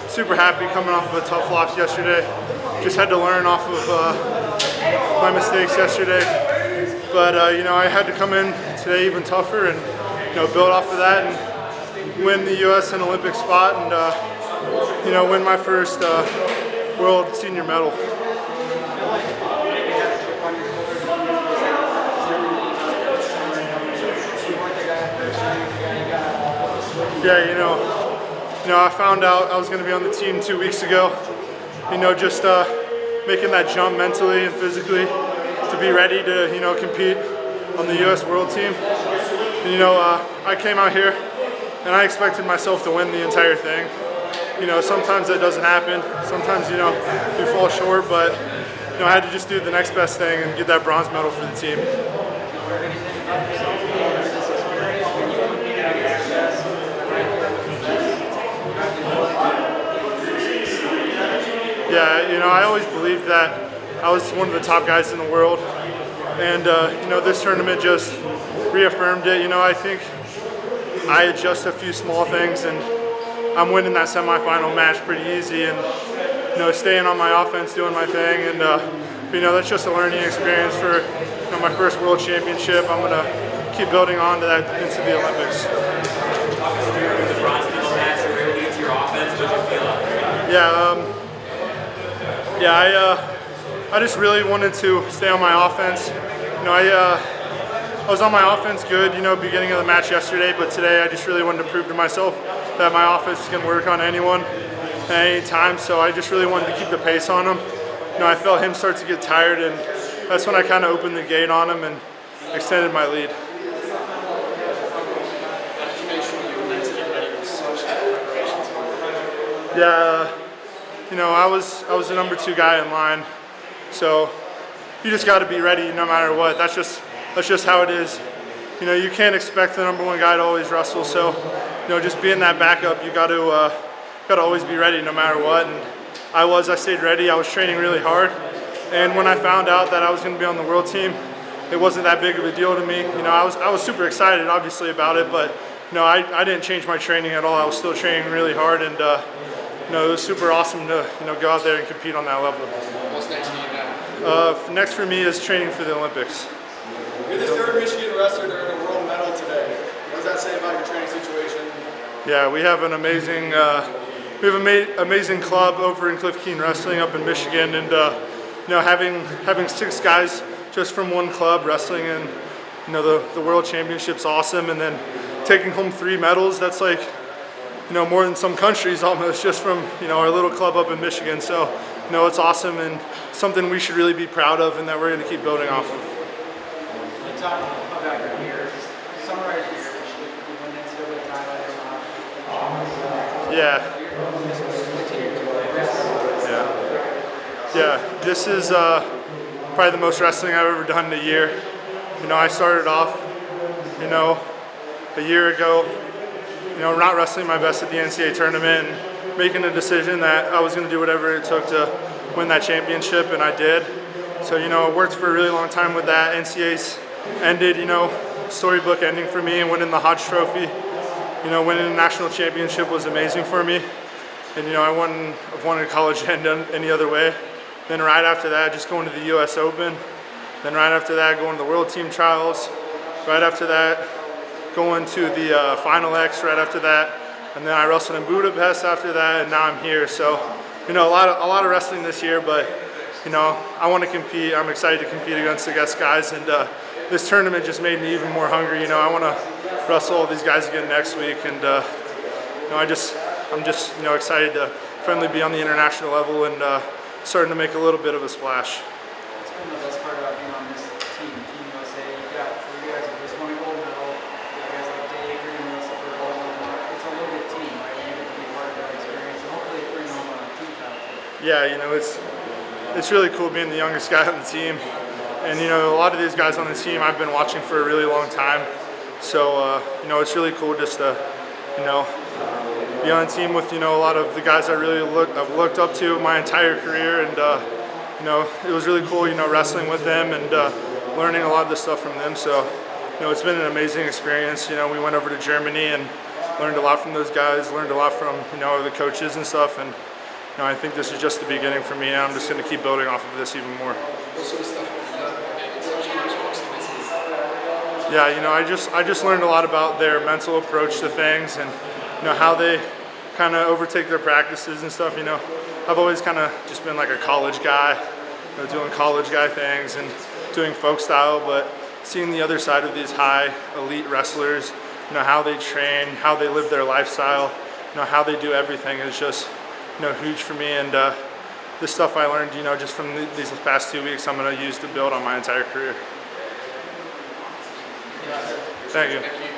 Super happy coming off of a tough loss yesterday. Just had to learn off of my mistakes yesterday. But, I had to come in today even tougher and, build off of that and win the U.S. and Olympic spot and, win my first World Senior medal. Yeah, I found out I was going to be on the team 2 weeks ago. Just making that jump mentally and physically to be ready to, compete on the U.S. World Team. And, I came out here and I expected myself to win the entire thing. Sometimes that doesn't happen. Sometimes, you fall short, but, I had to just do the next best thing and get that bronze medal for the team. Yeah, I always believed that I was one of the top guys in the world, and this tournament just reaffirmed it. I think I adjust a few small things, and I'm winning that semifinal match pretty easy, and staying on my offense, doing my thing, and that's just a learning experience for my first World Championship. I'm gonna keep building on to that into the Olympics. The bronze medal match really into your offense. What did you feel out there? I just really wanted to stay on my offense. I was on my offense good, beginning of the match yesterday, but today I just really wanted to prove to myself that my offense can work on anyone at any time, so I just really wanted to keep the pace on him. I felt him start to get tired, and that's when I kind of opened the gate on him and extended my lead. Yeah, I was the number 2 guy in line, so you just got to be ready no matter what. That's just how it is. You can't expect the number 1 guy to always wrestle, so just being that backup, you got to always be ready no matter what. And I stayed ready. I was training really hard, and when I found out that I was going to be on the world team, it wasn't that big of a deal to me. I was super excited, obviously, about it, but I didn't change my training at all. I was still training really hard, and it was super awesome to go out there and compete on that level. What's next for you now? Next for me is training for the Olympics. You're the 3rd Michigan wrestler to earn a world medal today. What does that say about your training situation? Yeah, we have an amazing amazing club over in Cliff Keen Wrestling up in Michigan, and having 6 guys just from one club wrestling in the World Championship's awesome, and then taking home 3 medals. That's like more than some countries almost, just from our little club up in Michigan. So it's awesome and something we should really be proud of, and that we're going to keep building off of. You talk about your year. Just summarize your year. You won the NCAA title. Yeah. This is probably the most wrestling I've ever done in a year. I started off, a year ago, not wrestling my best at the NCAA tournament, and making a decision that I was going to do whatever it took to win that championship, and I did. So, I worked for a really long time with that. NCAA's ended, storybook ending for me, and winning the Hodge Trophy. Winning the national championship was amazing for me. And, I wouldn't have wanted college to end any other way. Then right after that, just going to the U.S. Open. Then right after that, going to the World Team Trials. Right after that, going to the Final X right after that. And then I wrestled in Budapest after that, and now I'm here. So, a lot of wrestling this year, but, I want to compete. I'm excited to compete against guys, and this tournament just made me even more hungry. I want to wrestle all these guys again next week, and I'm just excited to finally be on the international level and starting to make a little bit of a splash. What's been the best part about being on this team, Team USA? You guys have just won a gold medal. You guys like Dave, you're going to wrestle for gold. It's a loaded team, right? You get to be part of that experience, and hopefully bring home a team title. Yeah, it's really cool being the youngest guy on the team. And, a lot of these guys on the team I've been watching for a really long time. So, it's really cool just to, be on a team with, a lot of the guys I've looked up to my entire career. And, it was really cool, wrestling with them and learning a lot of the stuff from them. So, it's been an amazing experience. We went over to Germany and, learned a lot from those guys, learned a lot from, you know, the coaches and stuff, and you know, I think this is just the beginning for me, and I'm just going to keep building off of this even more. What sort of stuff have you done? Yeah, you know, I just learned a lot about their mental approach to things, and you know, how they kind of overtake their practices and stuff. You know, I've always kind of just been like a college guy, you know, doing college guy things and doing folk style, but seeing the other side of these high elite wrestlers, you know, how they train, how they live their lifestyle, you know, how they do everything is just, you know, huge for me. And this stuff I learned, you know, just from these past 2 weeks, I'm going to use to build on my entire career. Thank you.